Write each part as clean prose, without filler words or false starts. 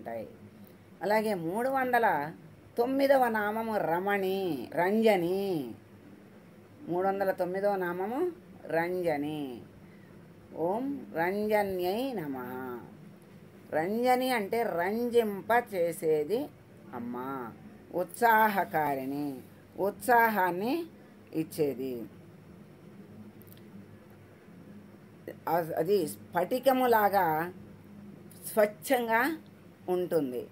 ఉంటాయి. అలాగే 309వ నామము రమణి, రంజని. 309వ నామము రంజని. ఓం రంజన్యై నమః. రంజని అంటే రంజింప చేసేది అమ్మ, ఉత్సాహకారిణి, ఉత్సాహాన్ని ఇచ్చేది. అది స్ఫటికములాగా స్వచ్ఛంగా ఉంటుంది.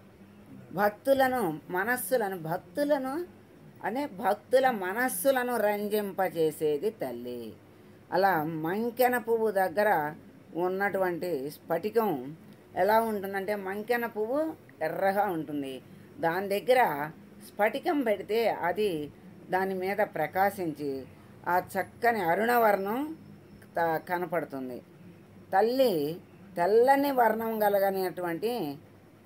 భక్తులను భక్తుల మనస్సులను రంజింపచేసేది తల్లి. అలా మంకెన పువ్వు దగ్గర ఉన్నటువంటి స్ఫటికం ఎలా ఉంటుందంటే, మంకెన పువ్వు ఎర్రగా ఉంటుంది, దాని దగ్గర స్ఫటికం పెడితే అది దాని మీద ప్రకాశించి ఆ చక్కని అరుణవర్ణం కనపడుతుంది. తల్లి తెల్లని వర్ణం కలగనేటువంటి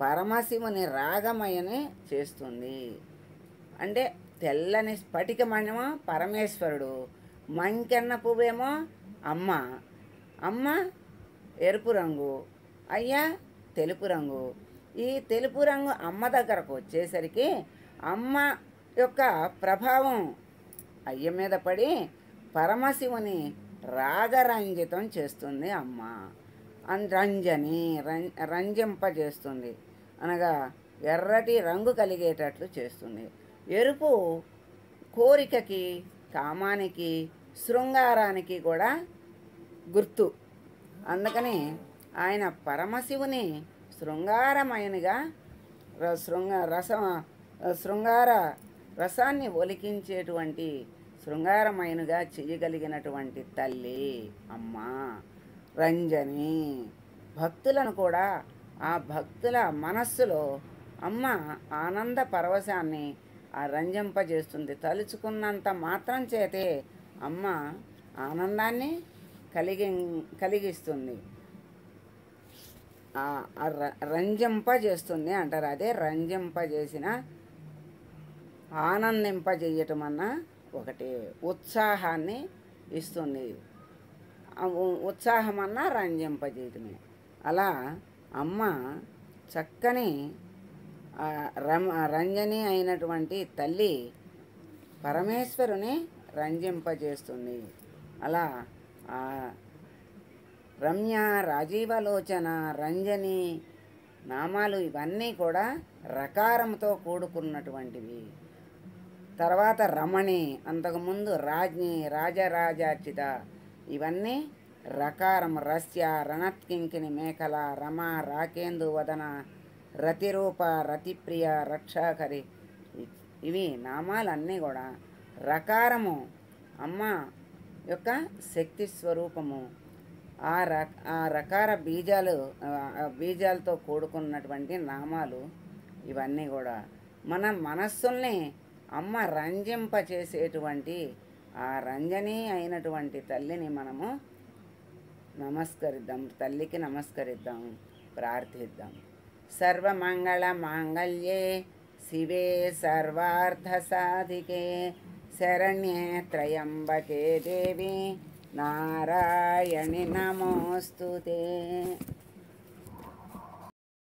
పరమశివుని రాగమయని చేస్తుంది. అంటే తెల్లని స్ఫటికమేమో పరమేశ్వరుడు, మంకెన్న పువ్వేమో అమ్మ. అమ్మ ఎరుపు రంగు, అయ్యా తెలుపు రంగు. ఈ తెలుపు రంగు అమ్మ దగ్గరకు వచ్చేసరికి అమ్మ యొక్క ప్రభావం అయ్య మీద పడి పరమశివుని రాగరంజితం చేస్తుంది అమ్మ. రంజని రంజింపజేస్తుంది, అనగా ఎర్రటి రంగు కలిగేటట్లు చేస్తుంది. ఎరుపు కోరికకి, కామానికి, శృంగారానికి కూడా గుర్తు. అందుకని ఆయన పరమశివుని శృంగారమయనిగా శృంగార రసాన్ని ఒలికించేటువంటి శృంగారమయనుగా చేయగలిగినటువంటి తల్లి అమ్మ రంజని. భక్తులను కూడా ఆ భక్తుల మనస్సులో అమ్మ ఆనంద పరవశాన్ని రంజింపజేస్తుంది. తలుచుకున్నంత మాత్రం చేతే అమ్మ ఆనందాన్ని కలిగిస్తుంది, రంజింపజేస్తుంది అంటారు. అదే రంజింపజేసిన, ఆనందింపజేయటం అన్న ఒకటే. ఉత్సాహాన్ని ఇస్తుంది, ఉత్సాహమన్నా రంజింపజేయటమే. అలా అమ్మ చక్కని రంజని అయినటువంటి తల్లి పరమేశ్వరుని రంజింపజేస్తుంది. అలా రమ్య, రాజీవలోచన, రంజని నామాలు ఇవన్నీ కూడా రకారంతో కూడుకున్నటువంటివి. తర్వాత రమణి, అంతకుముందు రాజ్ఞి, రాజరాజార్చిత, ఇవన్నీ రకారం. రస్య, రణత్కింకిని, మేఖల, రమ, రాకేందు వదన, రతిరూప, రతిప్రియ, రక్షాకరి, ఇవి నామాలన్నీ కూడా రకారము, అమ్మ యొక్క శక్తి స్వరూపము. ఆ రకార బీజాలతో కూడుకున్నటువంటి నామాలు ఇవన్నీ కూడా మన మనస్సుల్ని అమ్మ రంజింపచేసేటువంటి ఆ రంజని అయినటువంటి తల్లిని మనము నమస్కరిద్దాం, తల్లికి నమస్కరిద్దాం, ప్రార్థిద్దాం. సర్వమంగళ మాంగళ్యే శివే సర్వార్థ సాధికే శరణ్యే త్రయంబకే దేవి నారాయణి నమోస్తుతే.